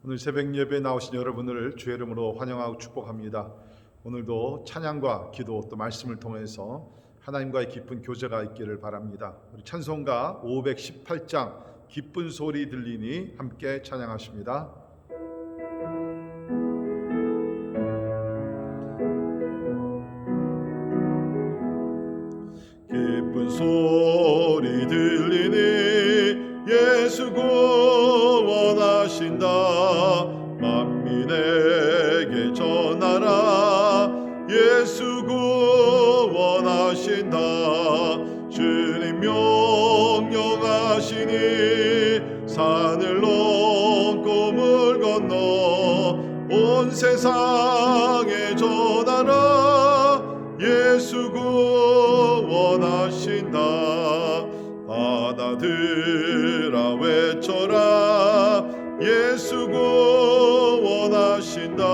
오늘 새벽 예배에 나오신 여러분을 주의 이름으로 환영하고 축복합니다. 오늘도 찬양과 기도 또 말씀을 통해서 하나님과의 깊은 교제가 있기를 바랍니다. 우리 찬송가 518장 기쁜 소리 들리니 함께 찬양하십니다. 기쁜 소리 들리니 예수 구원하신다. 만민에게 전하라. 예수 구원하신다. 주님 명령하시니 산을 넘고 물 건너 온 세상에 전하라. 예수 구원하신다. 바다들아 외쳐라. 예수 구원하신다.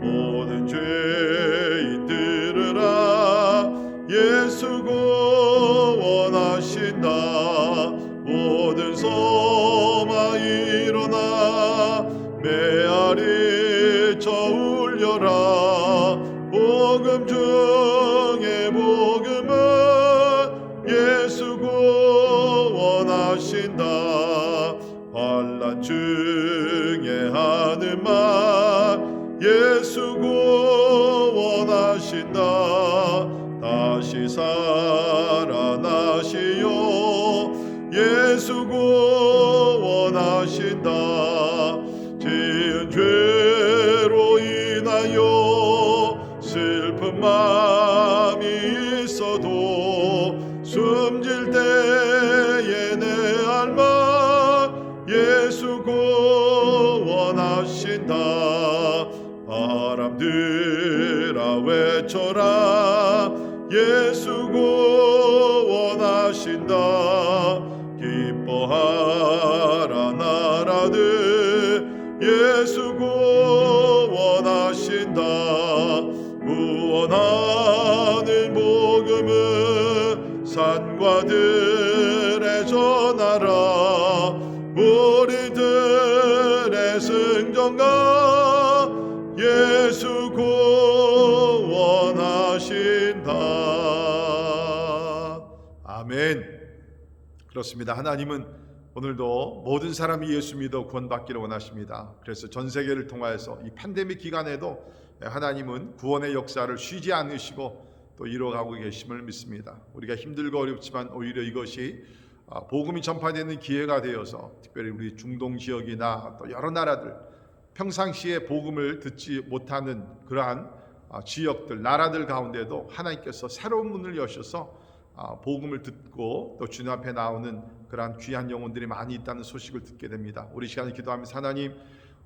모든 죄인 들으라. 예수 구원하신다. 모든 소망 일어나 메아리 쳐 울려라. 복음 중에 복음은 예수 구원하신다. 환난 중에 하는 말 예수 구원하신다. 다시 살아나시요. 예수 구원하신다. 지은 죄로 인하여 슬픈 마음이 있어도 숨질 때에 내 알마 예수 구원하신다. 바람들아 외쳐라. 예수 구원하신다. 기뻐하라 나라들 예수 구원하신다. 구원하는 복음은 산과 들에 전하라. 우리들의 승전가 예수 구원하신다. 아멘. 그렇습니다. 하나님은 오늘도 모든 사람이 예수 믿어 구원받기를 원하십니다. 그래서 전 세계를 통하여서 이 팬데믹 기간에도 하나님은 구원의 역사를 쉬지 않으시고 또 이루어가고 계심을 믿습니다. 우리가 힘들고 어렵지만 오히려 이것이 복음이 전파되는 기회가 되어서 특별히 우리 중동 지역이나 또 여러 나라들 평상시에 복음을 듣지 못하는 그러한 지역들, 나라들 가운데도 하나님께서 새로운 문을 여셔서 복음을 듣고 또 주님 앞에 나오는 그러한 귀한 영혼들이 많이 있다는 소식을 듣게 됩니다. 우리 시간에 기도하면서 하나님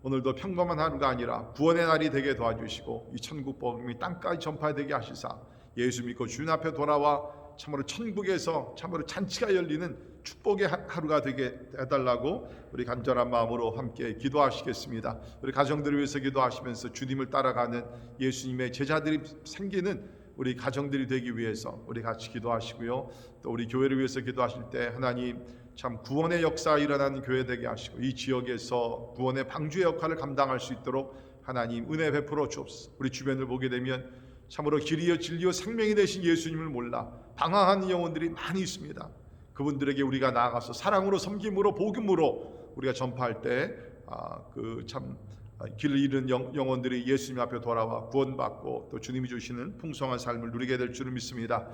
오늘도 평범한 하루가 아니라 구원의 날이 되게 도와주시고 이 천국 복음이 땅까지 전파되게 하시사 예수 믿고 주님 앞에 돌아와 참으로 천국에서 참으로 잔치가 열리는 축복의 하루가 되게 해달라고 우리 간절한 마음으로 함께 기도하시겠습니다. 우리 가정들을 위해서 기도하시면서 주님을 따라가는 예수님의 제자들이 생기는 우리 가정들이 되기 위해서 우리 같이 기도하시고요. 또 우리 교회를 위해서 기도하실 때 하나님 참 구원의 역사가 일어나는 교회 되게 하시고 이 지역에서 구원의 방주의 역할을 감당할 수 있도록 하나님 은혜 베풀어 주옵소서. 우리 주변을 보게 되면 참으로 길이요 진리요 생명이 되신 예수님을 몰라 방황하는 영혼들이 많이 있습니다. 그분들에게 우리가 나아가서 사랑으로 섬김으로 복음으로 우리가 전파할 때 길을 잃은 영혼들이 예수님 앞에 돌아와 구원받고 또 주님이 주시는 풍성한 삶을 누리게 될 줄을 믿습니다.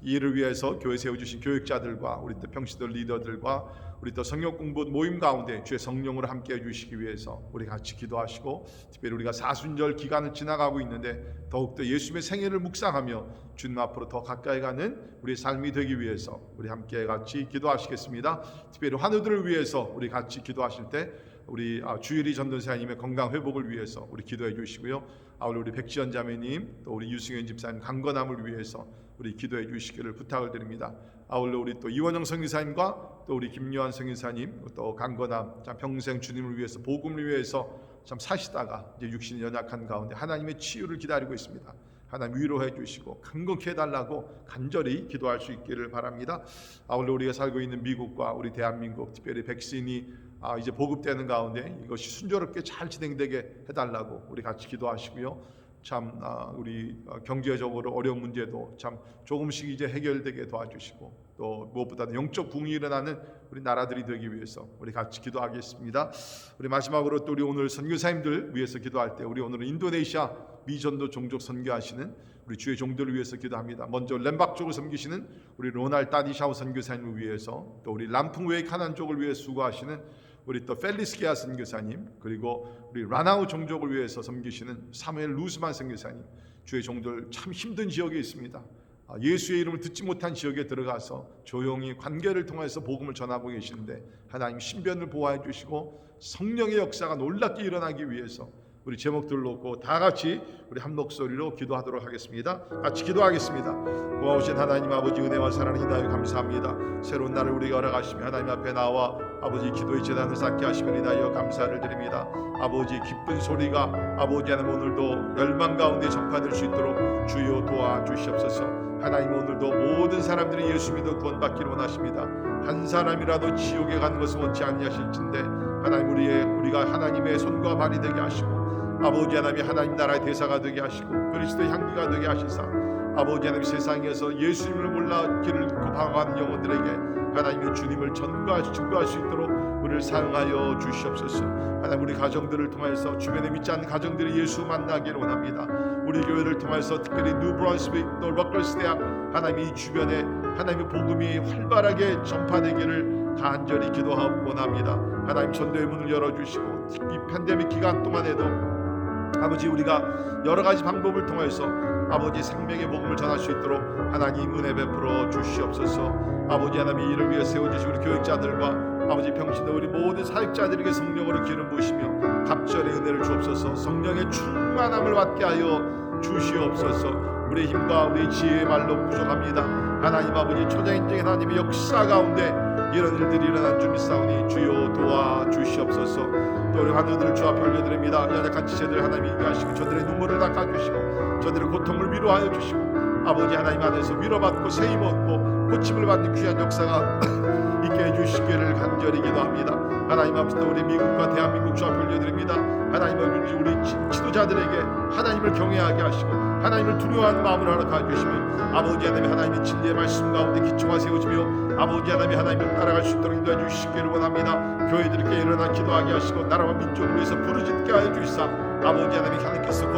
이 일을 위해서 교회 세워주신 교육자들과 우리 또 평시들 리더들과 우리 또 성경 공부 모임 가운데 주의 성령으로 함께해 주시기 위해서 우리 같이 기도하시고 특별히 우리가 사순절 기간을 지나가고 있는데 더욱더 예수님의 생애를 묵상하며 주님 앞으로 더 가까이 가는 우리의 삶이 되기 위해서 우리 함께 같이 기도하시겠습니다. 특별히 환우들을 위해서 우리 같이 기도하실 때 우리 주일이 전도사님의 건강 회복을 위해서 우리 기도해 주시고요. 우리 백지연 자매님 또 우리 유승현 집사님 강건함을 위해서 우리 기도해 주시기를 부탁을 드립니다. 아울러 우리 또 이원영 성의사님과 또 우리 김요한 성의사님 또 강건함 참 평생 주님을 위해서 복음을 위해서 참 사시다가 이제 육신이 연약한 가운데 하나님의 치유를 기다리고 있습니다. 하나님 위로해 주시고 강건케 해달라고 간절히 기도할 수 있기를 바랍니다. 오늘 우리가 살고 있는 미국과 우리 대한민국, 특별히 백신이 이제 보급되는 가운데 이것이 순조롭게 잘 진행되게 해달라고 우리 같이 기도하시고요. 참 우리 경제적으로 어려운 문제도 참 조금씩 이제 해결되게 도와주시고, 또 무엇보다도 영적 부흥이 일어나는 우리 나라들이 되기 위해서 우리 같이 기도하겠습니다. 우리 마지막으로 또 우리 오늘 선교사님들 위해서 기도할 때, 우리 오늘은 인도네시아 미전도 종족 선교하시는 우리 주의 종들을 위해서 기도합니다. 먼저 렘박 쪽을 섬기시는 우리 로날 따디샤오 선교사님을 위해서, 또 우리 람풍웨이 카난 쪽을 위해 수고하시는 우리 또 펠리스케아 선교사님, 그리고 우리 라나우 종족을 위해서 섬기시는 사무엘 루스만 선교사님, 주의 종들 참 힘든 지역에 있습니다. 예수의 이름을 듣지 못한 지역에 들어가서 조용히 관계를 통해서 복음을 전하고 계시는데, 하나님 신변을 보호해 주시고 성령의 역사가 놀랍게 일어나기 위해서 우리 제목들 놓고 다 같이 우리 한 목소리로 기도하도록 하겠습니다. 같이 기도하겠습니다. 고마우신 하나님 아버지, 은혜와 사랑을 인하여 감사합니다. 새로운 날을 우리가 알아가시며 하나님 앞에 나와 아버지 기도의 제단을 쌓게 하시며 인하여 감사를 드립니다. 아버지 기쁜 소리가 아버지 하나님 오늘도 열방 가운데 전파될 수 있도록 주여 도와주시옵소서. 하나님 오늘도 모든 사람들이 예수 믿어 구원받기를 원하십니다. 한 사람이라도 지옥에 가는 것을 원치 아니하실진데 하나님 우리가 하나님의 손과 발이 되게 하시고, 아버지 하나님 하나님 나라의 대사가 되게 하시고 그리스도의 향기가 되게 하시사, 아버지 하나님 세상에서 예수님을 몰라 길을 잃고 방황하는 영혼들에게 하나님의 주님을 증거할 수 있도록 우리를 사용하여 주시옵소서. 하나님 우리 가정들을 통해서 주변에 믿지 않는 가정들이 예수 만나기를 원합니다. 우리 교회를 통해서 특별히 뉴브런스윅 또 러커스 대학, 하나님 이 주변에 하나님의 복음이 활발하게 전파되기를 간절히 기도하고 원합니다. 하나님 전도의 문을 열어주시고, 특히 팬데믹 기간 동안에도 아버지 우리가 여러 가지 방법을 통해서 아버지 생명의 복음을 전할 수 있도록 하나님 은혜 베풀어 주시옵소서. 아버지 하나님 이를 위해 세워주신 우리 교육자들과 아버지 병신들 우리 모든 사역자들에게 성령으로 기름 부으시며 갑절의 은혜를 주옵소서. 성령의 충만함을 받게 하여 주시옵소서. 우리의 힘과 우리의 지혜의 말로 부족합니다. 하나님 아버지 초자연적인 하나님의 역사 가운데 이런 일들이 일어난 줄 믿사오니 주여 도와주시옵소서. 또 우리 환우들을 주 앞에 올려드립니다. 연약한 지체들 하나님 인도하시고 저들의 눈물을 닦아주시고 저들의 고통을 위로하여 주시고, 아버지 하나님 안에서 위로받고 세임 얻고 고침을 받는 귀한 역사가 있게 해주시기를 간절히 기도합니다. 하나님 앞에서 우리 미국과 대한민국 주 앞에 올려드립니다. 하나님 아버지 우리 지도자들에게 하나님을 경외하게 하시고 하나님을 두려워하는 마음을 허락하여 주시며, 아버지 하나님 하나님의 진리의 말씀 가운데 기초가 세워지며 아버지 하나님을 따라갈 수 있도록 인도해 주시기를 원합니다. 교회들께 일어나 기도하게 하시고 나라와 민족을 위해서 부르짖게 하여 주시사, 아버지 하나님 하나님께서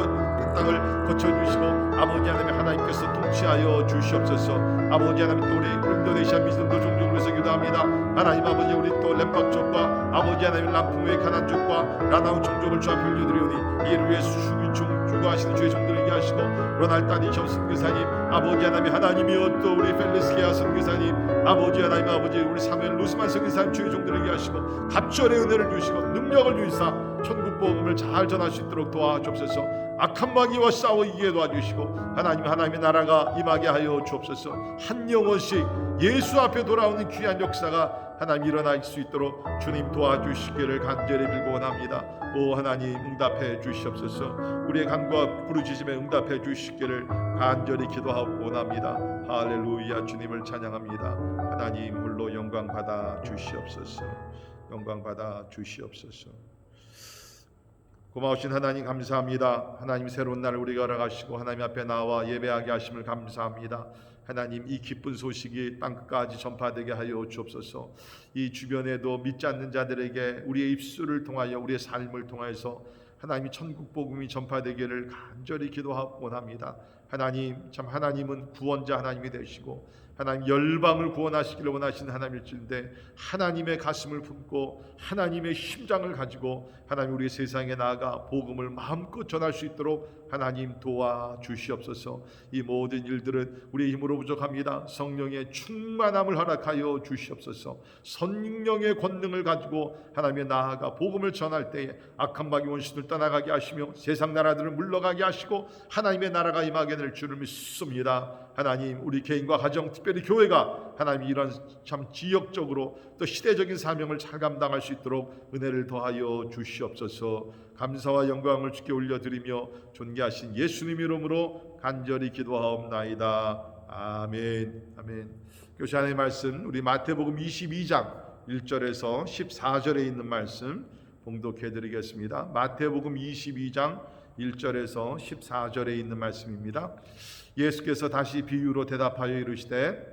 땅을 거쳐주시고 아버지 하나님께서 통치하여 주시옵소서. 아버지 하나님 또 우리 인도네시아 미전도 종족을 위해서 기도합니다. 하나님 아버지 우리 또 렘박 쪽과 아버지 하나님 람풍웨이 카난 쪽과 라나우 종족을 주 앞에 올려드리오니 이를 위해 주구하시는 주의 종들을 위하시고, 로날 따디샤오 선교사님, 아버지 하나님이여 또 우리 펠리스케아 선교사님, 아버지 하나님 아버지 우리 사무엘 루스만 선교사님 주의 종들을 위하시고 갑절의 은혜를 주시고 능력을 주시사 천국 복음을 잘 전할 수 있도록 도와주옵소서. 악한 마귀와 싸워 이기게 도와주시고 하나님의 나라가 임하게 하여 주옵소서. 한 영혼씩 예수 앞에 돌아오는 귀한 역사가 하나님 일어날 수 있도록 주님 도와주시기를 간절히 빌고 원합니다. 오 하나님 응답해 주시옵소서. 우리의 간구와 부르짖음에 응답해 주시기를 간절히 기도하고 원합니다. 할렐루야. 주님을 찬양합니다. 하나님 홀로 영광 받아 주시옵소서. 영광 받아 주시옵소서. 고마우신 하나님 감사합니다. 하나님 새로운 날을 우리가 알아가시고 하나님 앞에 나와 예배하게 하심을 감사합니다. 하나님 이 기쁜 소식이 땅끝까지 전파되게 하여 주옵소서. 이 주변에도 믿지 않는 자들에게 우리의 입술을 통하여 우리의 삶을 통해서 하나님이 천국 복음이 전파되기를 간절히 기도하고 원합니다. 하나님 참 하나님은 구원자 하나님이 되시고 하나님 열방을 구원하시기를 원하시는 하나님일진데, 하나님의 가슴을 품고 하나님의 심장을 가지고 하나님 우리 세상에 나아가 복음을 마음껏 전할 수 있도록 하나님 도와주시옵소서. 이 모든 일들은 우리의 힘으로 부족합니다. 성령의 충만함을 허락하여 주시옵소서. 성령의 권능을 가지고 하나님의 나아가 복음을 전할 때에 악한 마귀 원수들 떠나가게 하시며 세상 나라들을 물러가게 하시고 하나님의 나라가 임하게 될 줄을 믿습니다. 하나님 우리 개인과 가정 특별히 교회가 하나님 이런 참 지역적으로 또 시대적인 사명을 잘 감당할 수 있도록 은혜를 더하여 주시옵소서. 감사와 영광을 주께 올려드리며 존귀하신 예수님 이름으로 간절히 기도하옵나이다. 아멘. 아멘. 교시 하나님의 말씀 우리 마태복음 22장 1절에서 14절에 있는 말씀 봉독해 드리겠습니다. 마태복음 22장 1절에서 14절에 있는 말씀입니다. 예수께서 다시 비유로 대답하여 이르시되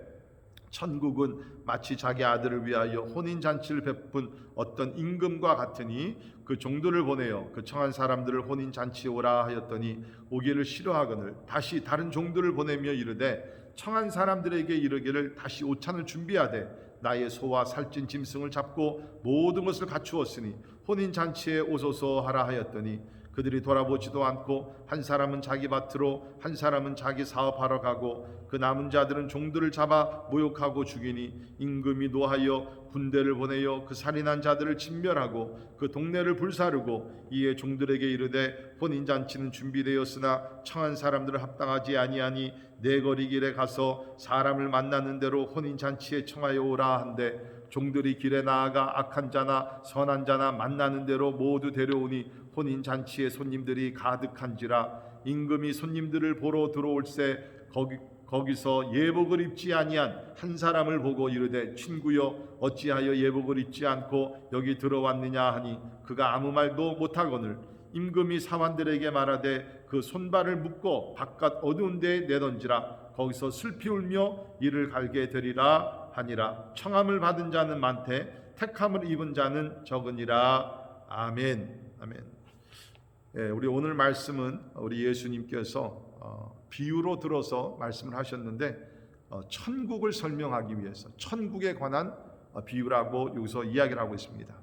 천국은 마치 자기 아들을 위하여 혼인잔치를 베푼 어떤 임금과 같으니 그 종들을 보내어 그 청한 사람들을 혼인잔치에 오라 하였더니 오기를 싫어하거늘 다시 다른 종들을 보내며 이르되 청한 사람들에게 이르기를 다시 오찬을 준비하되 나의 소와 살찐 짐승을 잡고 모든 것을 갖추었으니 혼인잔치에 오소서 하라 하였더니 그들이 돌아보지도 않고 한 사람은 자기 밭으로 한 사람은 자기 사업하러 가고 그 남은 자들은 종들을 잡아 모욕하고 죽이니 임금이 노하여 군대를 보내어 그 살인한 자들을 진멸하고 그 동네를 불사르고 이에 종들에게 이르되 혼인잔치는 준비되었으나 청한 사람들을 합당하지 아니하니 내 거리 길에 가서 사람을 만나는 대로 혼인잔치에 청하여 오라 한데 종들이 길에 나아가 악한 자나 선한 자나 만나는 대로 모두 데려오니 혼인잔치에 손님들이 가득한지라 임금이 손님들을 보러 들어올새 거기서 예복을 입지 아니한 한 사람을 보고 이르되 친구여 어찌하여 예복을 입지 않고 여기 들어왔느냐 하니 그가 아무 말도 못하거늘 임금이 사환들에게 말하되 그 손발을 묶고 바깥 어두운 데에 내던지라 거기서 슬피 울며 이를 갈게 되리라 하니라. 청함을 받은 자는 많되 택함을 입은 자는 적으니라. 아멘. 아멘. 예, 우리 오늘 말씀은 우리 예수님께서 비유로 들어서 말씀을 하셨는데 천국을 설명하기 위해서 천국에 관한 비유라고 여기서 이야기를 하고 있습니다.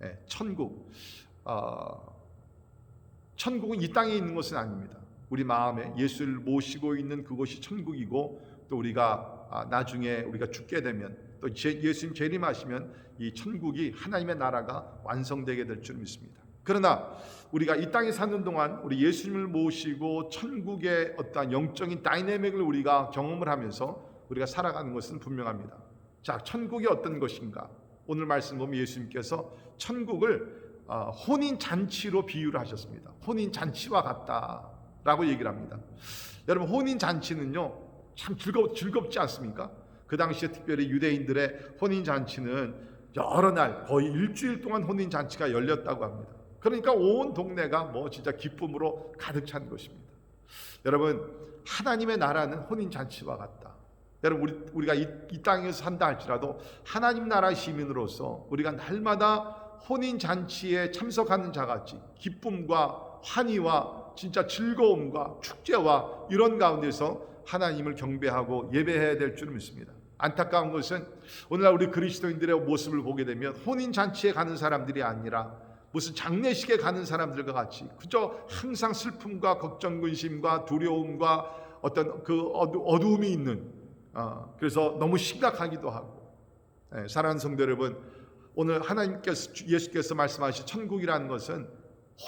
예, 천국. 천국은 이 땅에 있는 것은 아닙니다. 우리 마음에 예수를 모시고 있는 그곳이 천국이고 또 우리가 나중에 우리가 죽게 되면 또 예수님 재림하시면 이 천국이 하나님의 나라가 완성되게 될 줄 믿습니다. 그러나 우리가 이 땅에 사는 동안 우리 예수님을 모시고 천국의 어떠한 영적인 다이내믹을 우리가 경험을 하면서 우리가 살아가는 것은 분명합니다. 자, 천국이 어떤 것인가? 오늘 말씀 보면 예수님께서 천국을 혼인잔치로 비유를 하셨습니다. 혼인잔치와 같다라고 얘기를 합니다. 여러분 혼인잔치는요 참 즐겁지 않습니까? 그 당시에 특별히 유대인들의 혼인잔치는 여러 날 거의 일주일 동안 혼인잔치가 열렸다고 합니다. 그러니까 온 동네가 진짜 기쁨으로 가득 찬 것입니다. 여러분 하나님의 나라는 혼인잔치와 같다. 여러분 우리가 이 땅에서 산다 할지라도 하나님 나라 시민으로서 우리가 날마다 혼인잔치에 참석하는 자같이 기쁨과 환희와 진짜 즐거움과 축제와 이런 가운데서 하나님을 경배하고 예배해야 될 줄 믿습니다. 안타까운 것은 오늘날 우리 그리스도인들의 모습을 보게 되면 혼인잔치에 가는 사람들이 아니라 무슨 장례식에 가는 사람들과 같이 그저 항상 슬픔과 걱정, 근심과 두려움과 어떤 그 어두움이 있는 그래서 너무 심각하기도 하고 사랑하는 성도 여러분 오늘 예수께서 말씀하신 천국이라는 것은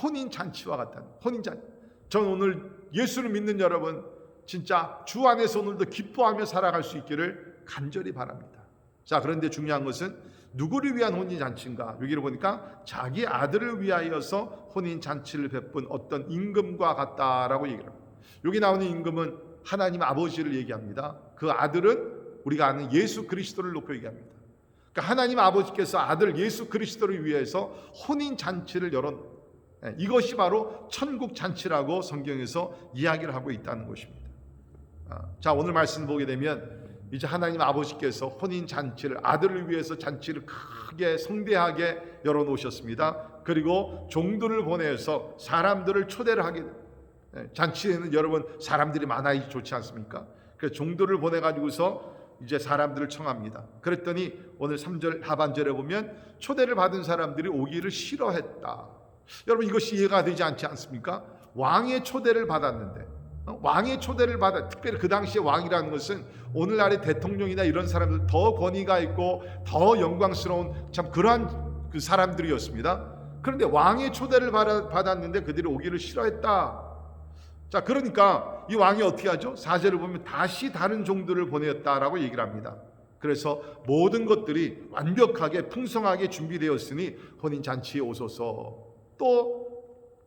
혼인잔치와 같다는 혼인잔치. 저는 오늘 예수를 믿는 여러분 진짜 주 안에서 오늘도 기뻐하며 살아갈 수 있기를 간절히 바랍니다. 자, 그런데 중요한 것은 누구를 위한 혼인잔치인가? 여기를 보니까 자기 아들을 위하여서 혼인잔치를 베푼 어떤 임금과 같다라고 얘기를 합니다. 여기 나오는 임금은 하나님 아버지를 얘기합니다. 그 아들은 우리가 아는 예수 그리스도를 놓고 얘기합니다. 그러니까 하나님 아버지께서 아들 예수 그리스도를 위해서 혼인잔치를 열어놓은 이것이 바로 천국 잔치라고 성경에서 이야기를 하고 있다는 것입니다. 자, 오늘 말씀 보게 되면 이제 하나님 아버지께서 혼인 잔치를 아들을 위해서 잔치를 크게 성대하게 열어놓으셨습니다. 그리고 종들을 보내서 사람들을 초대를 하게 잔치에는 여러분 사람들이 많아야 좋지 않습니까? 그래서 종들을 보내가지고서 이제 사람들을 청합니다. 그랬더니 오늘 3절 하반절에 보면 초대를 받은 사람들이 오기를 싫어했다. 여러분 이것이 이해가 되지 않지 않습니까? 왕의 초대를 받았는데 왕의 초대를 받아 특별히 그 당시에 왕이라는 것은 오늘날의 대통령이나 이런 사람들 더 권위가 있고 더 영광스러운 참 그러한 그 사람들이었습니다. 그런데 왕의 초대를 받았는데 그들이 오기를 싫어했다. 자, 그러니까 이 왕이 어떻게 하죠? 4절을 보면 다시 다른 종들을 보내었다라고 얘기를 합니다. 그래서 모든 것들이 완벽하게 풍성하게 준비되었으니 혼인잔치에 오소서 또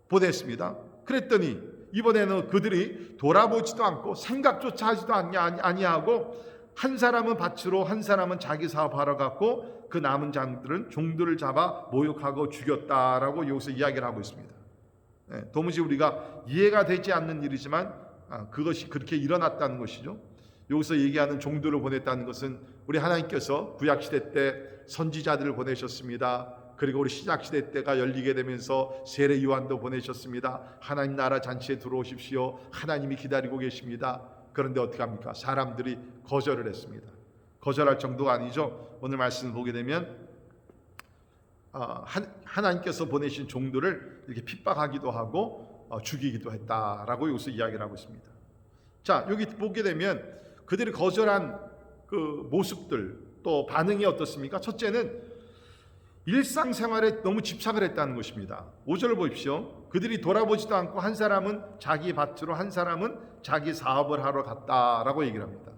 보냈습니다. 그랬더니 이번에는 그들이 돌아보지도 않고 생각조차 하지도 아니하고 한 사람은 밭으로 한 사람은 자기 사업하러 갔고 그 남은 장들은 종들을 잡아 모욕하고 죽였다라고 여기서 이야기를 하고 있습니다. 도무지 우리가 이해가 되지 않는 일이지만 그것이 그렇게 일어났다는 것이죠. 여기서 얘기하는 종들을 보냈다는 것은 우리 하나님께서 구약시대 때 선지자들을 보내셨습니다. 그리고 우리 신약시대 때가 열리게 되면서 세례 요한도 보내셨습니다. 하나님 나라 잔치에 들어오십시오. 하나님이 기다리고 계십니다. 그런데 어떻게 합니까? 사람들이 거절을 했습니다. 거절할 정도가 아니죠. 오늘 말씀을 보게 되면 하나님께서 보내신 종들을 이렇게 핍박하기도 하고 죽이기도 했다라고 여기서 이야기를 하고 있습니다. 자, 여기 보게 되면 그들이 거절한 그 모습들 또 반응이 어떻습니까? 첫째는 일상생활에 너무 집착을 했다는 것입니다. 5절을 보십시오. 그들이 돌아보지도 않고 한 사람은 자기 밭으로 한 사람은 자기 사업을 하러 갔다라고 얘기를 합니다.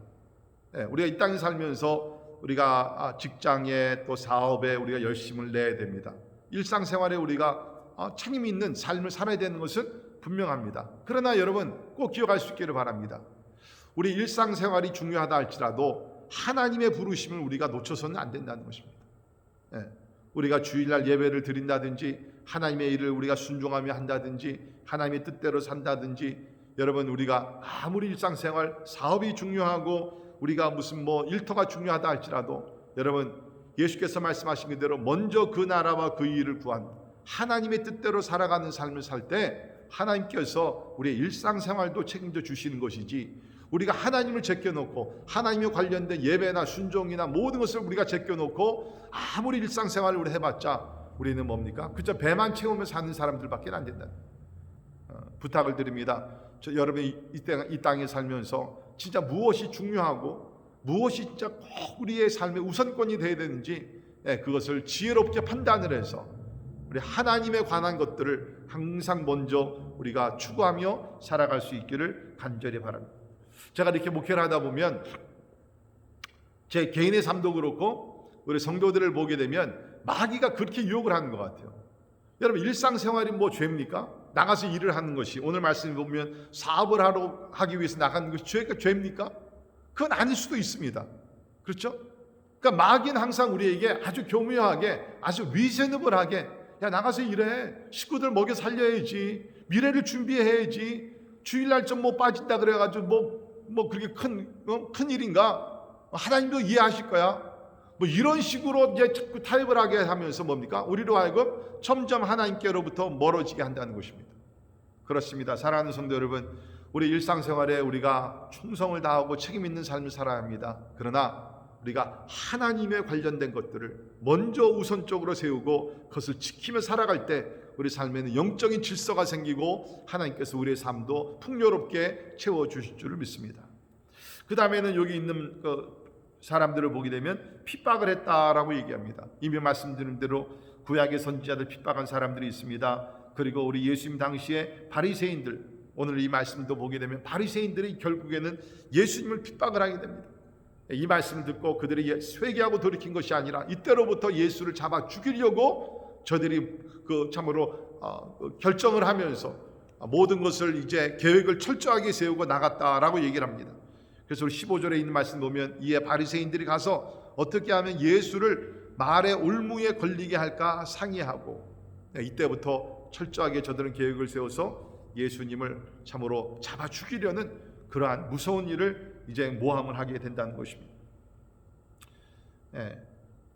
우리가 이 땅에 살면서 우리가 직장에 또 사업에 우리가 열심을 내야 됩니다. 일상생활에 우리가 책임 있는 삶을 살아야 되는 것은 분명합니다. 그러나 여러분 꼭 기억할 수 있기를 바랍니다. 우리 일상생활이 중요하다 할지라도 하나님의 부르심을 우리가 놓쳐서는 안 된다는 것입니다. 우리가 주일날 예배를 드린다든지 하나님의 일을 우리가 순종하며 한다든지 하나님의 뜻대로 산다든지 여러분 우리가 아무리 일상생활 사업이 중요하고 우리가 무슨 일터가 중요하다 할지라도 여러분 예수께서 말씀하신 그대로 먼저 그 나라와 그 일을 구한 하나님의 뜻대로 살아가는 삶을 살 때 하나님께서 우리의 일상생활도 책임져 주시는 것이지 우리가 하나님을 제껴놓고 하나님에 관련된 예배나 순종이나 모든 것을 우리가 제껴놓고 아무리 일상생활을 우리 해봤자 우리는 뭡니까? 그저 배만 채우며 사는 사람들밖에 안 된다. 부탁을 드립니다. 여러분이 이 땅에 살면서 진짜 무엇이 중요하고 무엇이 진짜 꼭 우리의 삶의 우선권이 되어야 되는지 그것을 지혜롭게 판단을 해서 우리 하나님에 관한 것들을 항상 먼저 우리가 추구하며 살아갈 수 있기를 간절히 바랍니다. 제가 이렇게 목회를 하다 보면 제 개인의 삶도 그렇고 우리 성도들을 보게 되면 마귀가 그렇게 유혹을 하는 것 같아요. 여러분 일상생활이 죄입니까? 나가서 일을 하는 것이 오늘 말씀을 보면 사업을 하기 위해서 나가는 것이 죄입니까? 그건 아닐 수도 있습니다. 그렇죠? 그러니까 마귀는 항상 우리에게 아주 교묘하게 아주 리저너블하게 야 나가서 일해 식구들 먹여 살려야지 미래를 준비해야지 주일날 좀 빠진다 그래가지고 그렇게 큰 일인가? 하나님도 이해하실 거야. 이런 식으로 이제 자꾸 타협을 하게 하면서 뭡니까? 우리로 하여금 점점 하나님께로부터 멀어지게 한다는 것입니다. 그렇습니다. 사랑하는 성도 여러분, 우리 일상생활에 우리가 충성을 다하고 책임 있는 삶을 살아야 합니다. 그러나 우리가 하나님에 관련된 것들을 먼저 우선적으로 세우고 그것을 지키며 살아갈 때 우리 삶에는 영적인 질서가 생기고 하나님께서 우리의 삶도 풍요롭게 채워주실 줄을 믿습니다. 그 다음에는 여기 있는 사람들을 보게 되면 핍박을 했다라고 얘기합니다. 이미 말씀드린 대로 구약의 선지자들 핍박한 사람들이 있습니다. 그리고 우리 예수님 당시에 바리새인들 오늘 이 말씀도 보게 되면 바리새인들이 결국에는 예수님을 핍박을 하게 됩니다. 이 말씀을 듣고 그들이 회개하고 돌이킨 것이 아니라 이때로부터 예수를 잡아 죽이려고 저들이 참으로 결정을 하면서 모든 것을 이제 계획을 철저하게 세우고 나갔다라고 얘기를 합니다. 그래서 우리 15절에 있는 말씀 보면 이에 바리새인들이 가서 어떻게 하면 예수를 말의 올무에 걸리게 할까 상의하고 이때부터 철저하게 저들은 계획을 세워서 예수님을 참으로 잡아 죽이려는 그러한 무서운 일을 이제 모함을 하게 된다는 것입니다.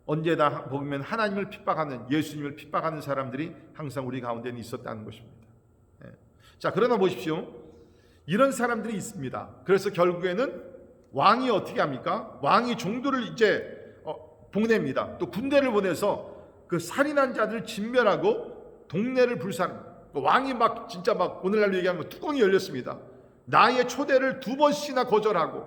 언제나 보면 하나님을 핍박하는 예수님을 핍박하는 사람들이 항상 우리 가운데는 있었다는 것입니다. 자, 그러나 보십시오. 이런 사람들이 있습니다. 그래서 결국에는 왕이 어떻게 합니까? 왕이 종들을 이제 보냅니다. 또 군대를 보내서 그 살인한 자들을 진멸하고 동네를 불사합니다. 왕이 진짜 오늘날로 얘기하면 뚜껑이 열렸습니다. 나의 초대를 2번씩이나 거절하고,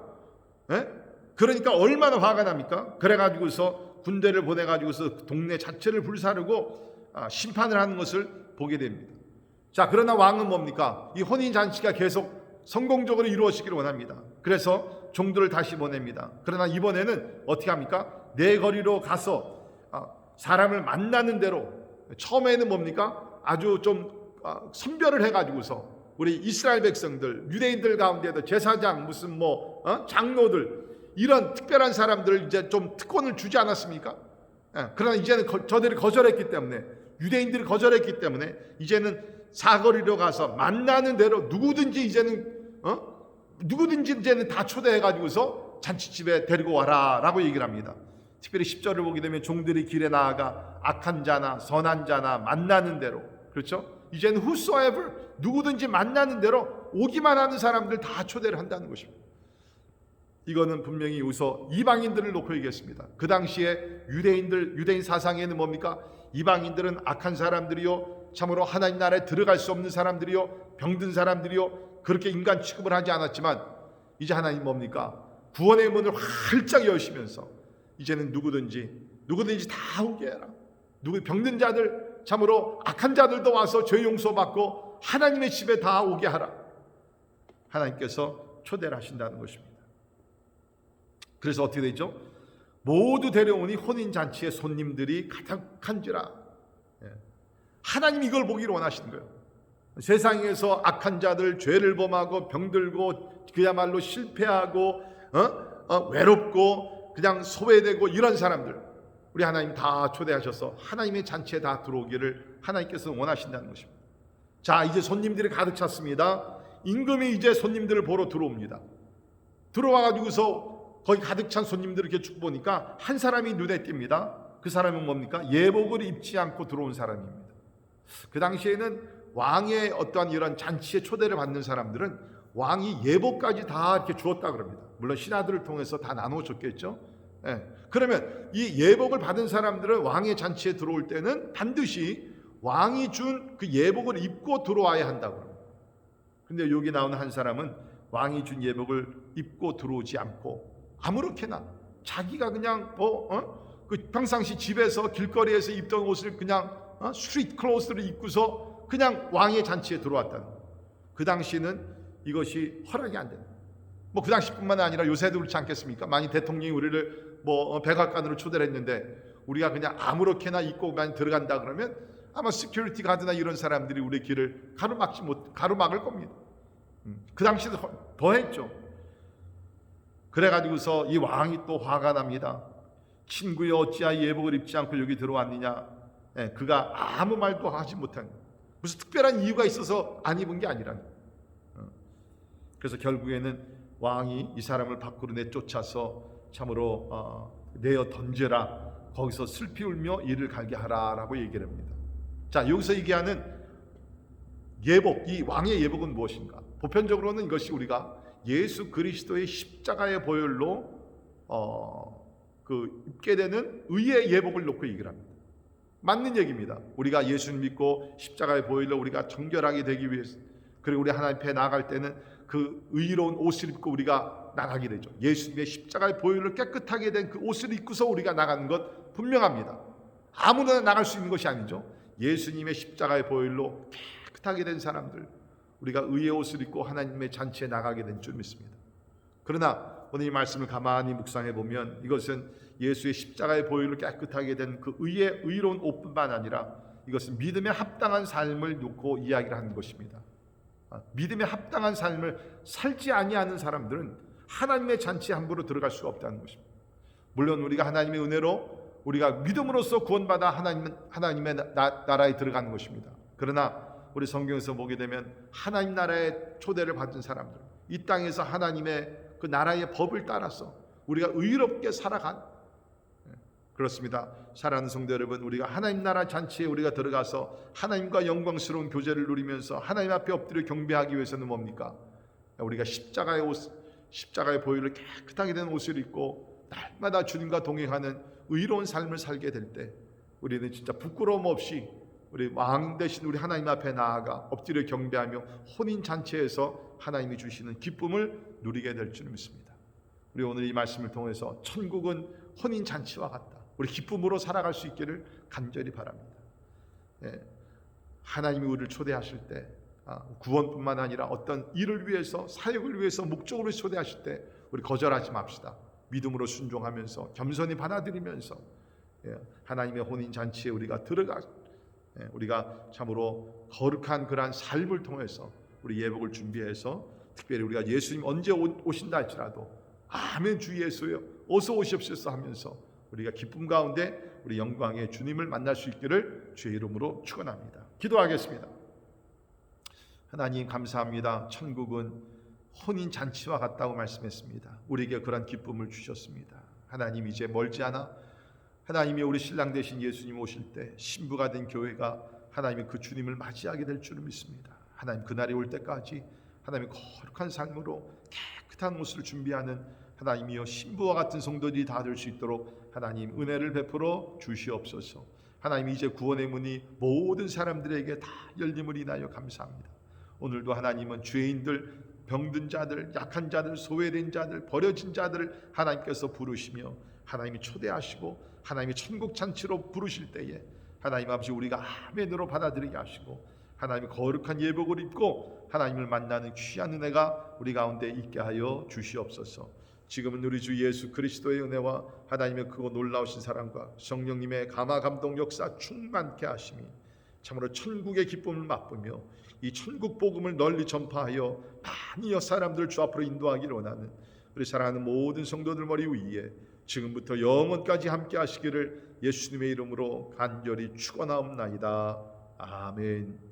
그러니까 얼마나 화가 납니까? 그래가지고서 군대를 보내가지고서 동네 자체를 불사르고 심판을 하는 것을 보게 됩니다. 자, 그러나 왕은 뭡니까? 이 혼인 잔치가 계속 성공적으로 이루어지기를 원합니다. 그래서 종들을 다시 보냅니다. 그러나 이번에는 어떻게 합니까? 내 거리로 가서 사람을 만나는 대로, 처음에는 뭡니까? 아주 좀 선별을 해가지고서 우리 이스라엘 백성들, 유대인들 가운데도 제사장, 무슨 장로들, 이런 특별한 사람들을 이제 좀 특권을 주지 않았습니까? 그러나 이제는 저들이 거절했기 때문에, 유대인들이 거절했기 때문에 이제는 사거리로 가서 만나는 대로 누구든지 이제는 다 초대해가지고서 잔치집에 데리고 와라라고 얘기를 합니다. 특별히 10절을 보게 되면 종들이 길에 나아가 악한 자나 선한 자나 만나는 대로, 그렇죠? 이제는 whosoever, 누구든지 만나는 대로 오기만 하는 사람들 다 초대를 한다는 것입니다. 이거는 분명히 여기서 이방인들을 놓고 얘기했습니다. 그 당시에 유대인 사상에는 뭡니까? 이방인들은 악한 사람들이요, 참으로 하나님 나라에 들어갈 수 없는 사람들이요, 병든 사람들이요, 그렇게 인간 취급을 하지 않았지만, 이제 하나님 뭡니까? 구원의 문을 활짝 여시면서 이제는 누구든지 다 오게 해라. 병든 자들, 참으로 악한 자들도 와서 죄 용서받고 하나님의 집에 다 오게 하라. 하나님께서 초대를 하신다는 것입니다. 그래서 어떻게 되죠? 모두 데려오니 혼인잔치에 손님들이 가득한지라. 하나님 이걸 보기를 원하시는 거예요. 세상에서 악한 자들, 죄를 범하고 병들고 그야말로 실패하고 외롭고 그냥 소외되고 이런 사람들, 우리 하나님 다 초대하셔서 하나님의 잔치에 다 들어오기를 하나님께서 원하신다는 것입니다. 자, 이제 손님들이 가득 찼습니다. 임금이 이제 손님들을 보러 들어옵니다. 들어와가지고서 거기 가득 찬 손님들을 이렇게 쭉 보니까 한 사람이 눈에 띕니다. 그 사람은 뭡니까? 예복을 입지 않고 들어온 사람입니다. 그 당시에는 왕의 어떠한 이런 잔치에 초대를 받는 사람들은 왕이 예복까지 다 이렇게 주었다 그럽니다. 물론 신하들을 통해서 다 나눠줬겠죠. 그러면 이 예복을 받은 사람들은 왕의 잔치에 들어올 때는 반드시 왕이 준 그 예복을 입고 들어와야 한다고 합니다. 근데 여기 나오는 한 사람은 왕이 준 예복을 입고 들어오지 않고 아무렇게나 자기가 그냥 그 평상시 집에서 길거리에서 입던 옷을 그냥 스트리트 클로스를 입고서 그냥 왕의 잔치에 들어왔다는 거예요. 그 당시는 이것이 허락이 안 됩니다. 그 당시뿐만 아니라 요새도 그렇지 않겠습니까? 만약 대통령이 우리를 백악관으로 초대를 했는데 우리가 그냥 아무렇게나 입고 들어간다 그러면 아마 시큐리티 가드나 이런 사람들이 우리 길을 가로막을 겁니다. 그 당시도 더 했죠. 그래가지고서 이 왕이 또 화가 납니다. 친구여 어찌하여 예복을 입지 않고 여기 들어왔느냐. 그가 아무 말도 하지 못한, 무슨 특별한 이유가 있어서 안 입은 게 아니라는. 그래서 결국에는 왕이 이 사람을 밖으로 내쫓아서 참으로 내어 던져라, 거기서 슬피 울며 이를 갈게 하라라고 얘기를 합니다. 자, 여기서 얘기하는 예복, 이 왕의 예복은 무엇인가? 보편적으로는 이것이 우리가 예수 그리스도의 십자가의 보혈로 입게 되는 의의 예복을 놓고 얘기를 합니다. 맞는 얘기입니다. 우리가 예수를 믿고 십자가의 보혈로 우리가 정결하게 되기 위해서, 그리고 우리 하나님 앞에 나아갈 때는 그 의로운 옷을 입고 우리가 나가게 되죠. 예수님의 십자가의 보혈로 깨끗하게 된 그 옷을 입고서 우리가 나가는 것 분명합니다. 아무나 나갈 수 있는 것이 아니죠. 예수님의 십자가의 보혈로 깨끗하게 된 사람들, 우리가 의의 옷을 입고 하나님의 잔치에 나가게 된 줄 믿습니다. 그러나 오늘 이 말씀을 가만히 묵상해 보면 이것은 예수의 십자가의 보혈로 깨끗하게 된 그 의로운 옷뿐만 아니라 이것은 믿음에 합당한 삶을 놓고 이야기를 하는 것입니다. 믿음에 합당한 삶을 살지 아니하는 사람들은 하나님의 잔치에 함부로 들어갈 수가 없다는 것입니다. 물론 우리가 하나님의 은혜로 우리가 믿음으로써 구원받아 하나님의 나라에 들어가는 것입니다. 그러나 우리 성경에서 보게 되면 하나님 나라의 초대를 받은 사람들, 이 땅에서 하나님의 그 나라의 법을 따라서 우리가 의롭게 살아간, 그렇습니다. 사랑하는 성도 여러분, 우리가 하나님 나라 잔치에 우리가 들어가서 하나님과 영광스러운 교제를 누리면서 하나님 앞에 엎드려 경배하기 위해서는 뭡니까? 우리가 십자가의 보혈로 깨끗하게 된 옷을 입고 날마다 주님과 동행하는 의로운 삶을 살게 될 때 우리는 진짜 부끄러움 없이 우리 왕 대신 우리 하나님 앞에 나아가 엎드려 경배하며 혼인 잔치에서 하나님이 주시는 기쁨을 누리게 될 줄 믿습니다. 우리 오늘 이 말씀을 통해서 천국은 혼인 잔치와 같다, 우리 기쁨으로 살아갈 수 있기를 간절히 바랍니다. 하나님이 우리를 초대하실 때 구원뿐만 아니라 어떤 일을 위해서, 사역을 위해서 목적으로 초대하실 때 우리 거절하지 맙시다. 믿음으로 순종하면서 겸손히 받아들이면서 하나님의 혼인잔치에 우리가 우리가 참으로 거룩한 그러한 삶을 통해서 우리 예복을 준비해서, 특별히 우리가 예수님 언제 오신다 할지라도 아멘 주 예수여 어서 오시옵소서 하면서 우리가 기쁨 가운데 우리 영광의 주님을 만날 수 있기를 주의 이름으로 축원합니다. 기도하겠습니다. 하나님 감사합니다. 천국은 혼인잔치와 같다고 말씀했습니다. 우리에게 그런 기쁨을 주셨습니다. 하나님 이제 멀지 않아 하나님이 우리 신랑 되신 예수님 오실 때 신부가 된 교회가 하나님의 그 주님을 맞이하게 될 줄을 믿습니다. 하나님 그날이 올 때까지 하나님의 거룩한 삶으로 깨끗한 옷을 준비하는 하나님이여 신부와 같은 성도들이 다 될 수 있도록 하나님 은혜를 베풀어 주시옵소서. 하나님 이제 구원의 문이 모든 사람들에게 다 열림을 인하여 감사합니다. 오늘도 하나님은 죄인들, 병든 자들, 약한 자들, 소외된 자들, 버려진 자들을 하나님께서 부르시며 하나님이 초대하시고 하나님이 천국 잔치로 부르실 때에 하나님 아버지 우리가 아멘으로 받아들이게 하시고 하나님의 거룩한 예복을 입고 하나님을 만나는 귀한 은혜가 우리 가운데 있게 하여 주시옵소서. 지금은 우리 주 예수 그리스도의 은혜와 하나님의 그 놀라우신 사랑과 성령님의 감화 감동 역사 충만케 하심이 참으로 천국의 기쁨을 맛보며 이 천국 복음을 널리 전파하여 많은 사람들을 주 앞으로 인도하기를 원하는 우리 사랑하는 모든 성도들 머리 위에 지금부터 영원까지 함께 하시기를 예수님의 이름으로 간절히 축원하옵나이다. 아멘.